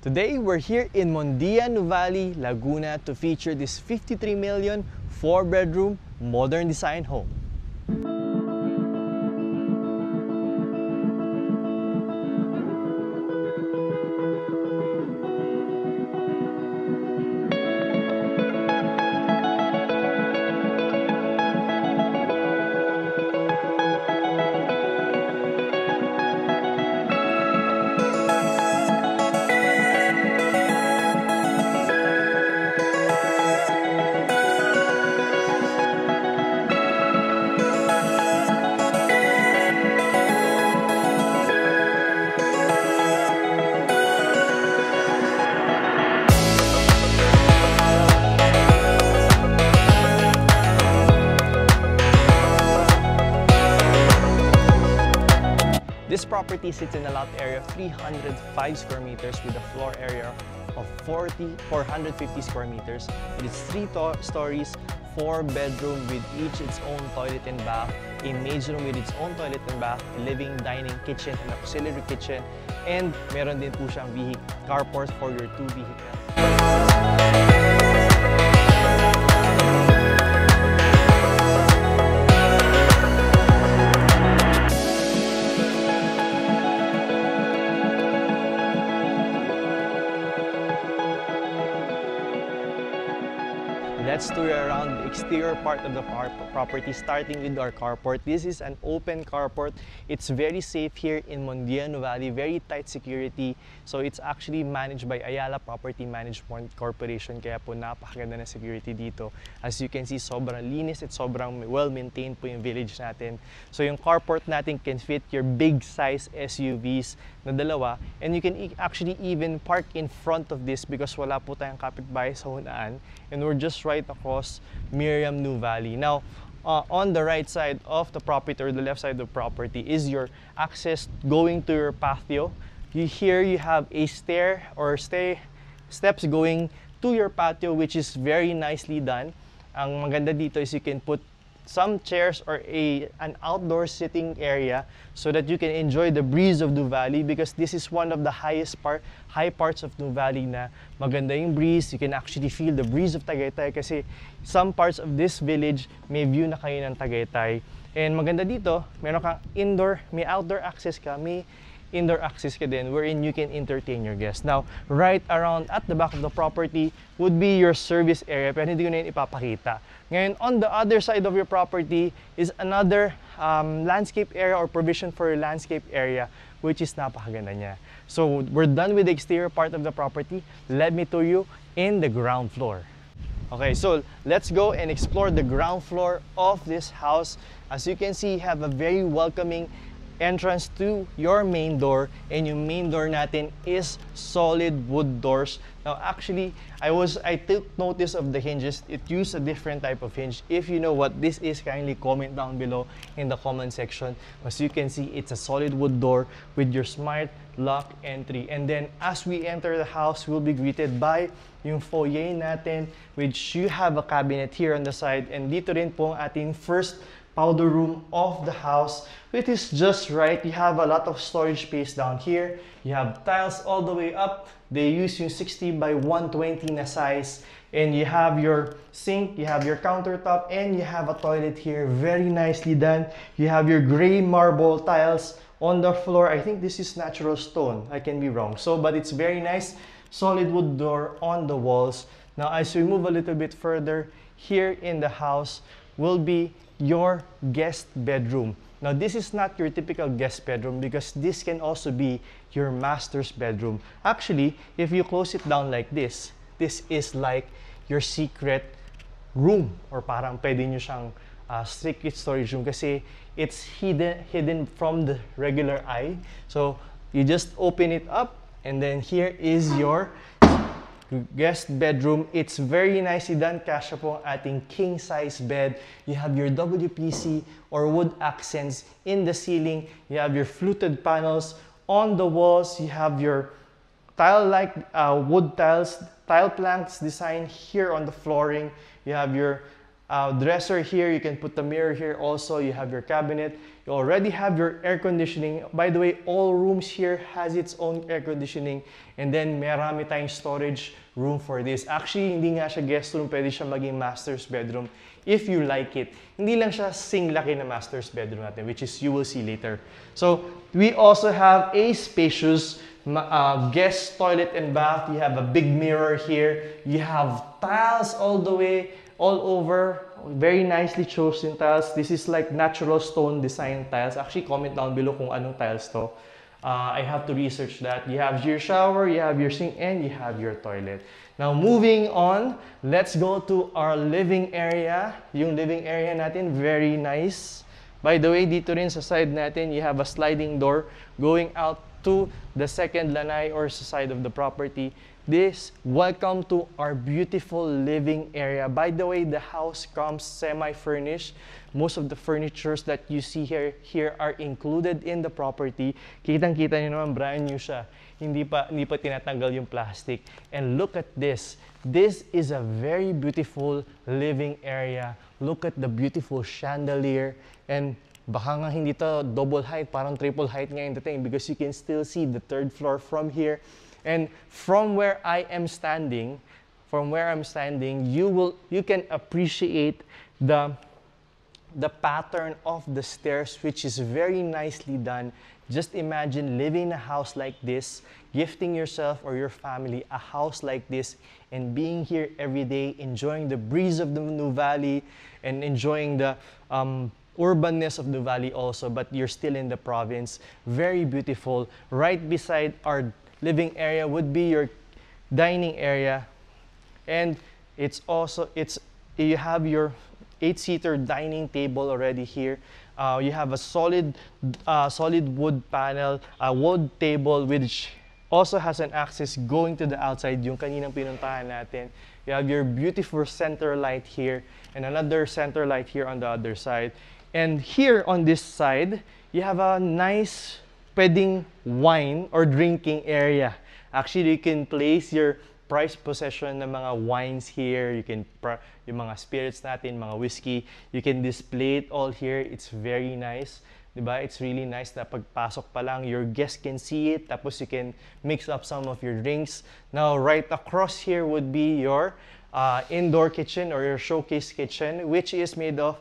Today, we're here in Mondia Nuvali, Laguna to feature this 53 million 4-bedroom modern design home. This property sits in a lot area of 305 square meters with a floor area of 450 square meters. It is 3 stories, 4-bedroom with each its own toilet and bath, a maid's room with its own toilet and bath, a living, dining, kitchen, and auxiliary kitchen, and meron din po siyang carport for your 2 vehicles. Let's tour around the exterior part of the property, starting with our carport. This is an open carport. It's very safe here in Mondia Nuvali, very tight security. So it's actually managed by Ayala Property Management Corporation, kaya po napakaganda na security dito. As you can see, sobrang linis at sobrang well-maintained po yung village natin. So yung carport natin can fit your big size SUVs na dalawa, and you can actually even park in front of this because wala po tayong kapitbahay sa hunaan, and we're just right across Miriam Nuvali. Now, on the right side of the property or the left side of the property is your access going to your patio. Here you have a steps going to your patio, which is very nicely done. Ang maganda dito is you can put some chairs or an outdoor sitting area so that you can enjoy the breeze of Nuvali, because this is one of the high parts of Nuvali na maganda yung breeze. You can actually feel the breeze of Tagaytay kasi some parts of this village may view na kayo ng Tagaytay. And maganda dito, meron kang may outdoor access ka, may indoor access ka din wherein you can entertain your guests. Now, right around at the back of the property would be your service area, pero hindi ko na yun ipapakita. Ngayon, on the other side of your property is another landscape area or provision for your landscape area, which is napakaganda niya. So, we're done with the exterior part of the property. Let me tour you in the ground floor. Okay, so let's go and explore the ground floor of this house. As you can see, you have a very welcoming entrance to your main door, and yung main door natin is solid wood doors. Now actually, I took notice of the hinges. It used a different type of hinge. If you know what this is, kindly comment down below in the comment section. As you can see, it's a solid wood door with your smart lock entry. And then as we enter the house, we'll be greeted by yung foyer natin, which you have a cabinet here on the side, and dito rin po ang ating first powder room of the house, which is just right. You have a lot of storage space down here. You have tiles all the way up. They use yung 60 by 120 na size. And you have your sink, you have your countertop, and you have a toilet here. Very nicely done. You have your gray marble tiles on the floor. I think this is natural stone. I can be wrong. But it's very nice. Solid wood door on the walls. Now, as we move a little bit further, here in the house will be your guest bedroom. Now, this is not your typical guest bedroom because this can also be your master's bedroom. Actually, if you close it down like this is like your secret room, or parang pwede nyo siyang secret storage room kasi it's hidden from the regular eye. So, you just open it up, and then here is your guest bedroom. It's very nicely done. Kasya po ang ating king size bed. You have your WPC or wood accents in the ceiling. You have your fluted panels on the walls. You have your tile-like wood tiles, tile planks design here on the flooring. You have your dresser here. You can put the mirror here also. You have your cabinet. You already have your air conditioning. By the way, all rooms here has its own air conditioning. And then marami tayong storage room for this. Actually, hindi nga siya guest room. Pwede siya maging master's bedroom if you like it. Hindi lang siya sing-laki na master's bedroom natin, which is you will see later. So, we also have a spacious guest toilet and bath. You have a big mirror here. You have tiles all the way, all over. Very nicely chosen tiles. This is like natural stone design tiles. Actually, comment down below kung anong tiles to. I have to research that. You have your shower, you have your sink, and you have your toilet. Now, moving on, let's go to our living area. Yung living area natin, very nice. By the way, dito rin sa side natin, you have a sliding door going out to the second lanai or sa side of the property. Welcome to our beautiful living area. By the way, the house comes semi-furnished. Most of the furnitures that you see here are included in the property. Kitang-kita niyo naman, brand new siya. Hindi pa tinatanggal yung plastic. And look at this. This is a very beautiful living area. Look at the beautiful chandelier. And baka nga hindi to double height, parang triple height nga yung dating because you can still see the third floor from here. And from where I'm standing, you can appreciate the pattern of the stairs, which is very nicely done. Just imagine living in a house like this, gifting yourself or your family a house like this, and being here every day, enjoying the breeze of the Nuvali, and enjoying the urbanness of Nuvali also, but you're still in the province. Very beautiful. Right beside our living area would be your dining area, and you have your 8-seater dining table already here. You have a solid wood panel, a wood table which also has an access going to the outside, yung kaninang pinuntahan natin. You have your beautiful center light here and another center light here on the other side. And here on this side, you have a nice pwedeng wine or drinking area. Actually, you can place your prized possession ng mga wines here. You can, yung mga spirits natin, mga whiskey, you can display it all here. It's very nice. Diba? It's really nice na pagpasok pa lang, your guests can see it, tapos you can mix up some of your drinks. Now, right across here would be your indoor kitchen or your showcase kitchen, which is made of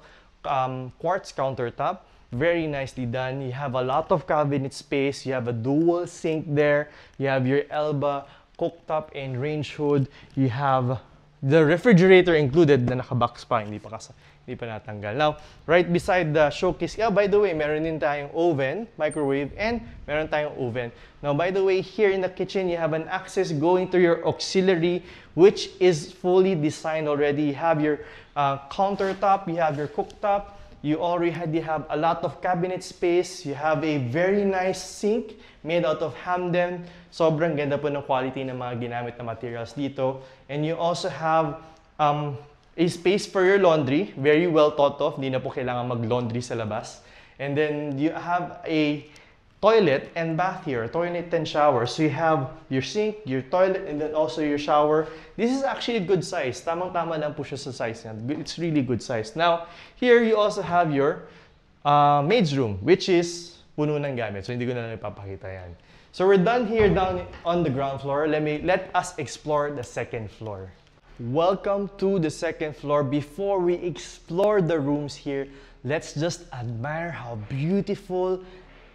quartz countertop. Very nicely done. You have a lot of cabinet space. You have a dual sink there. You have your Elba cooktop and range hood. You have the refrigerator included na nakabox pa, hindi pa natanggal. Now, right beside the showcase, by the way, meron din tayong oven, microwave, and meron tayong oven. Now, by the way, here in the kitchen, you have an access going to your auxiliary, which is fully designed already. You have your countertop, you have your cooktop. You already have a lot of cabinet space. You have a very nice sink made out of Hamden. Sobrang ganda po ng quality ng mga ginamit na materials dito. And you also have a space for your laundry. Very well thought of. Hindi na po kailangan mag-laundry sa labas. And then you have a toilet and bath here, toilet and shower. So you have your sink, your toilet, and then also your shower. This is actually a good size. Tamang-tama lang po siya sa size niya. It's really good size. Now, here you also have your maid's room, which is puno ng gamit. So hindi ko na lang ipapakita yan. So we're done here down on the ground floor. Let us explore the second floor. Welcome to the second floor. Before we explore the rooms here, let's just admire how beautiful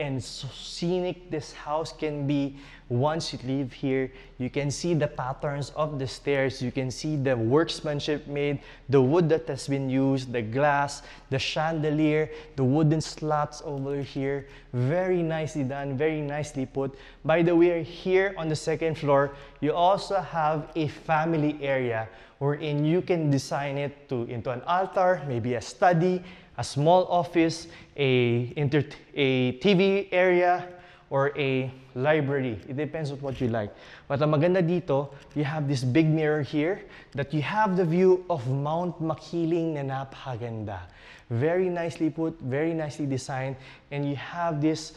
and so scenic this house can be once you live here. You can see the patterns of the stairs. You can see the workmanship made, the wood that has been used, the glass, the chandelier, the wooden slats over here. Very nicely done, very nicely put. By the way, here on the second floor, you also have a family area wherein you can design it into an altar, maybe a study, a small office, a TV area, or a library. It depends on what you like. But ang maganda dito, you have this big mirror here that you have the view of Mount Makiling na napakaganda. Very nicely put, very nicely designed, and you have this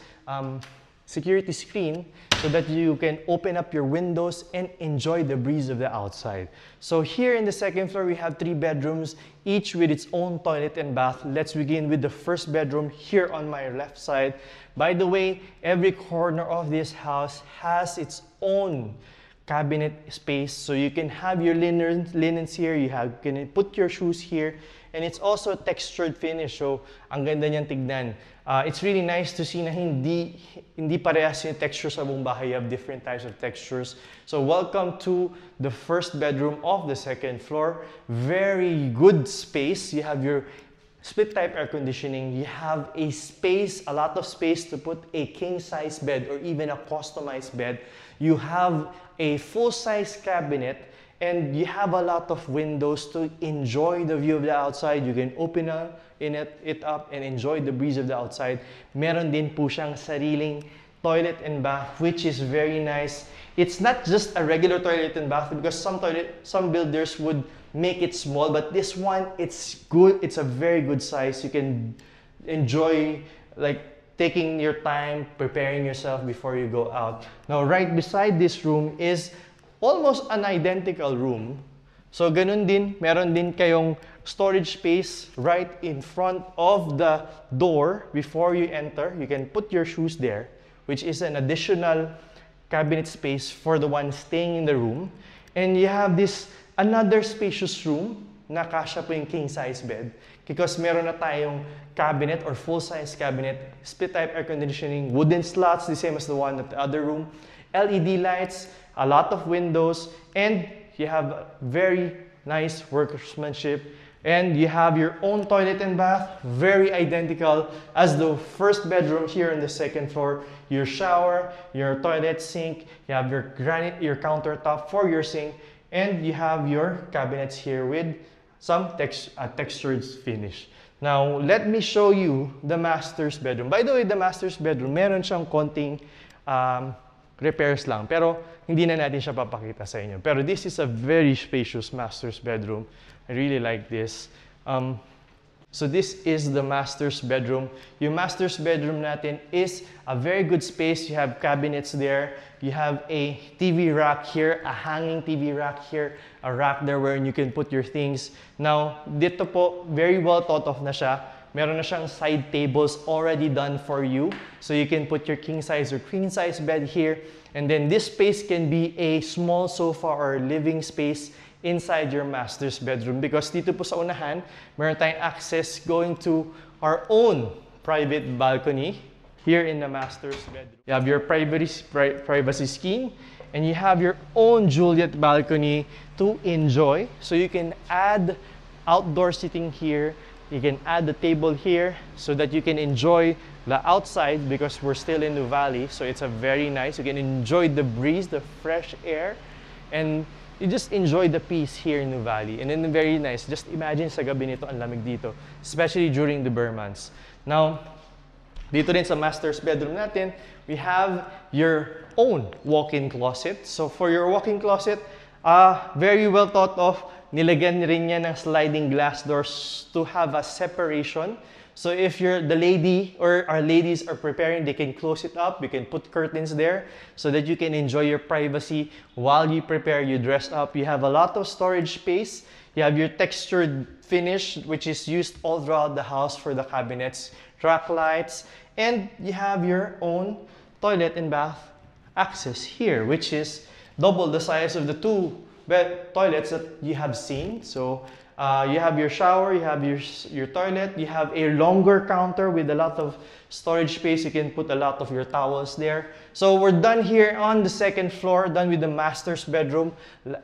security screen so that you can open up your windows and enjoy the breeze of the outside. So here in the second floor, we have 3 bedrooms, each with its own toilet and bath. Let's begin with the first bedroom here on my left side. By the way, every corner of this house has its own cabinet space, so you can have your linens here, you can put your shoes here, and it's also a textured finish, so ang ganda niyang tignan. It's really nice to see na hindi parehas yung texture sa buong bahay. You have different types of textures. So welcome to the first bedroom of the second floor. Very good space. You have your split type air conditioning. You have a lot of space to put a king size bed or even a customized bed. You have a full-size cabinet, and you have a lot of windows to enjoy the view of the outside. You can open it up and enjoy the breeze of the outside. Meron din po siyang sariling toilet and bath, which is very nice. It's not just a regular toilet and bath because some builders would make it small, but this one, it's good. It's a very good size. You can enjoy like taking your time, preparing yourself before you go out. Now, right beside this room is almost an identical room. So, ganun din, meron din kayong storage space right in front of the door before you enter. You can put your shoes there, which is an additional cabinet space for the one staying in the room. And you have this another spacious room na kasya po yung king size bed because meron na tayong cabinet or full-size cabinet, split type air conditioning, wooden slots, the same as the one at the other room, LED lights, a lot of windows, and you have very nice workmanship, and you have your own toilet and bath, very identical as the first bedroom here on the second floor. Your shower, your toilet, sink, you have your countertop for your sink, and you have your cabinets here with some textured finish. Now, let me show you the master's bedroom. By the way, the master's bedroom, meron siyang konting repairs lang, pero hindi na natin siya papakita sa inyo. Pero this is a very spacious master's bedroom. I really like this. So this is the master's bedroom. Yung master's bedroom natin is a very good space. You have cabinets there. You have a TV rack here, a hanging TV rack here, a rack there where you can put your things. Now, dito po, very well thought of na siya. Meron na siyang side tables already done for you. So you can put your king size or queen size bed here. And then this space can be a small sofa or living space inside your master's bedroom because dito po sa unahan, meron tayong access going to our own private balcony here in the master's bedroom. You have your privacy scheme, and you have your own Juliet balcony to enjoy. So you can add outdoor seating here. You can add the table here so that you can enjoy the outside because we're still in the valley. So it's a very nice, you can enjoy the breeze, the fresh air, and you just enjoy the peace here in the valley. And then very nice, just imagine sa gabi nito ang lamig dito, especially during the Burr months. Now, dito rin sa master's bedroom natin, we have your own walk-in closet. So for your walk-in closet, very well thought of, nilagyan rin niya ng sliding glass doors to have a separation. So if the lady or our ladies are preparing, they can close it up. You can put curtains there so that you can enjoy your privacy while you prepare, you dress up. You have a lot of storage space. You have your textured finish, which is used all throughout the house for the cabinets, track lights, and you have your own toilet and bath access here, which is double the size of the two toilets that you have seen. So you have your shower, you have your toilet, you have a longer counter with a lot of storage space. You can put a lot of your towels there. So we're done here on the second floor, done with the master's bedroom.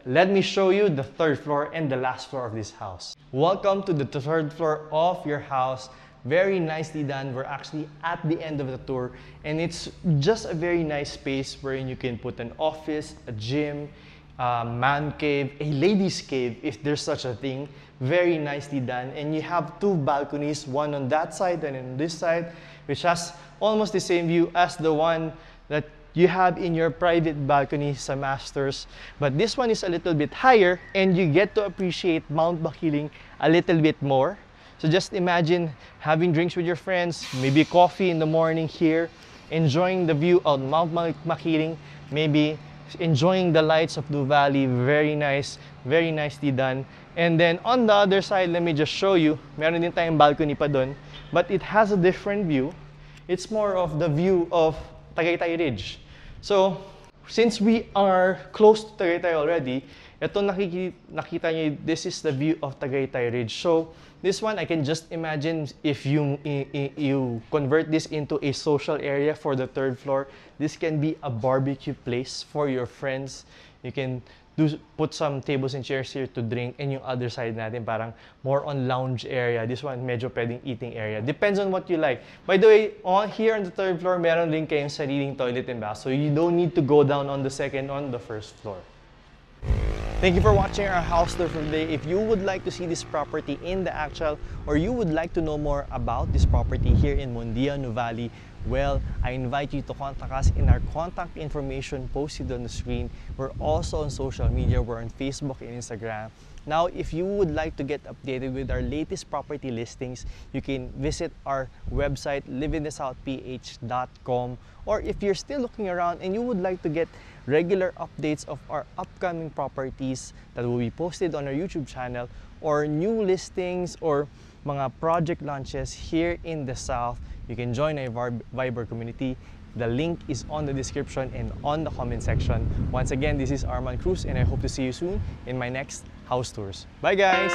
Let me show you the third floor and the last floor of this house. Welcome to the third floor of your house. Very nicely done. We're actually at the end of the tour, and it's just a very nice space wherein you can put an office, a gym, man cave, a ladies cave if there's such a thing. Very nicely done. And you have two balconies, one on that side and on this side, which has almost the same view as the one that you have in your private balcony sa Masters. But this one is a little bit higher, and you get to appreciate Mount Makiling a little bit more. So just imagine having drinks with your friends, maybe coffee in the morning here, enjoying the view of Mount Makiling, maybe enjoying the lights of the valley. Very nice, very nicely done. And then on the other side, let me just show you, meron din tayong balcony pa dun, but it has a different view. It's more of the view of Tagaytay Ridge. So, since we are close to Tagaytay already, ito nakita nyo, this is the view of Tagaytay Ridge. So, this one, I can just imagine if you convert this into a social area for the 3rd floor, this can be a barbecue place for your friends. You can put some tables and chairs here to drink, and yung other side natin parang more on lounge area. This one medyo pwedeng eating area. Depends on what you like. By the way, here on the 3rd floor, meron din kayong sariling toilet and bath. So you don't need to go down on the 2nd, on the 1st floor. Thank you for watching our house tour for today. If you would like to see this property in the actual, or you would like to know more about this property here in Mondia, Nuvali, well, I invite you to contact us in our contact information posted on the screen. We're also on social media. We're on Facebook and Instagram. Now, if you would like to get updated with our latest property listings, you can visit our website, liveinthesouthph.com. Or if you're still looking around and you would like to get regular updates of our upcoming properties that will be posted on our YouTube channel, or new listings or mga project launches here in the South, you can join our Viber community. The link is on the description and on the comment section. Once again, this is Arman Cruz, and I hope to see you soon in my next house tours. Bye guys!